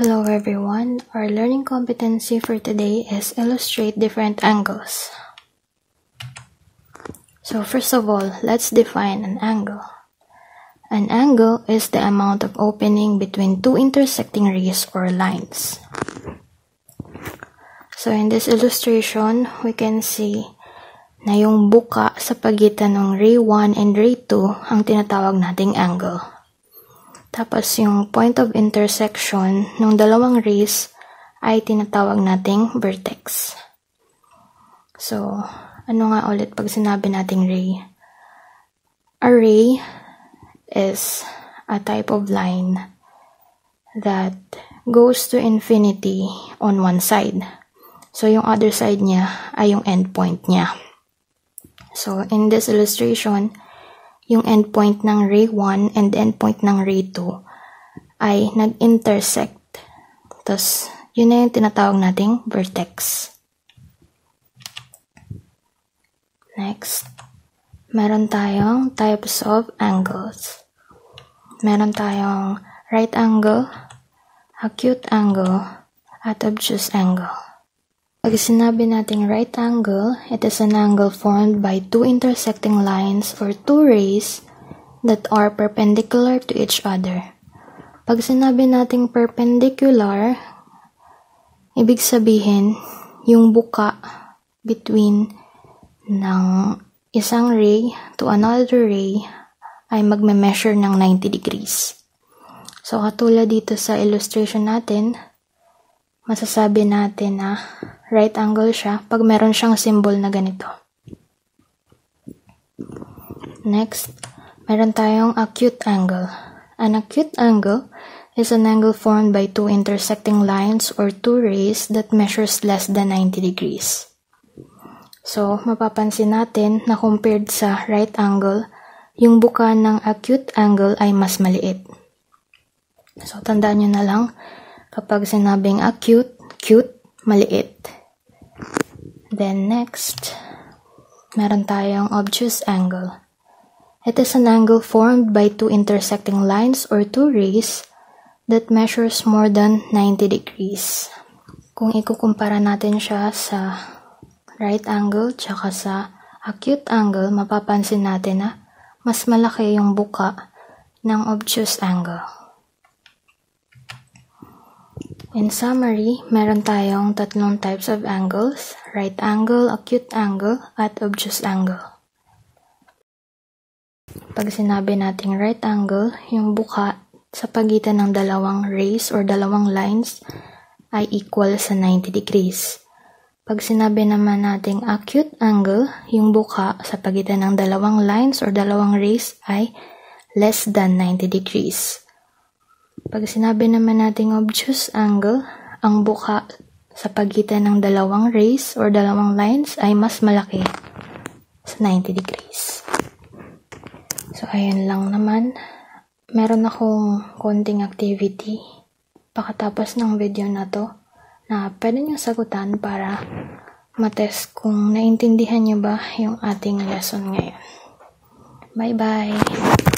Hello everyone, our learning competency for today is illustrate different angles. So first of all, let's define an angle. An angle is the amount of opening between two intersecting rays or lines. So in this illustration, we can see na yung buka sa pagitan ng ray 1 and ray 2 ang tinatawag nating angle. Tapos yung point of intersection ng dalawang rays ay tinatawag nating vertex. So, ano nga ulit pag sinabi nating ray? A ray is a type of line that goes to infinity on one side. So, yung other side niya ay yung endpoint niya. So, in this illustration, yung endpoint ng ray 1 and endpoint ng ray 2 ay nag-intersect. Tapos, yun na yung tinatawag nating vertex. Next, meron tayong types of angles. Meron tayong right angle, acute angle, at obtuse angle. Pag sinabi nating right angle, it is an angle formed by two intersecting lines or two rays that are perpendicular to each other. Pag sinabi nating perpendicular, ibig sabihin, yung buka between ng isang ray to another ray ay magme-measure ng 90 degrees. So, katulad dito sa illustration natin, masasabi natin na right angle siya pag meron siyang symbol na ganito. Next, meron tayong acute angle. An acute angle is an angle formed by two intersecting lines or two rays that measures less than 90 degrees. So, mapapansin natin na compared sa right angle, yung buka ng acute angle ay mas maliit. So, tandaan nyo na lang, kapag sinabing acute, maliit. Then next, meron tayong obtuse angle. It is an angle formed by two intersecting lines or two rays that measures more than 90 degrees. Kung ikukumpara natin siya sa right angle tsaka sa acute angle, mapapansin natin na mas malaki yung buka ng obtuse angle. In summary, meron tayong tatlong types of angles: right angle, acute angle, at obtuse angle. Pag sinabi nating right angle, yung buka sa pagitan ng dalawang rays or dalawang lines ay equal sa 90 degrees. Pag sinabi naman nating acute angle, yung buka sa pagitan ng dalawang lines or dalawang rays ay less than 90 degrees. Pag sinabi naman nating obtuse angle, ang buka sa pagitan ng dalawang rays or dalawang lines ay mas malaki sa 90 degrees. So, ayun lang naman. Meron akong konting activity pagkatapos ng video na to na pwede nyo sagutan para matest kung naintindihan nyo ba yung ating lesson ngayon. Bye-bye!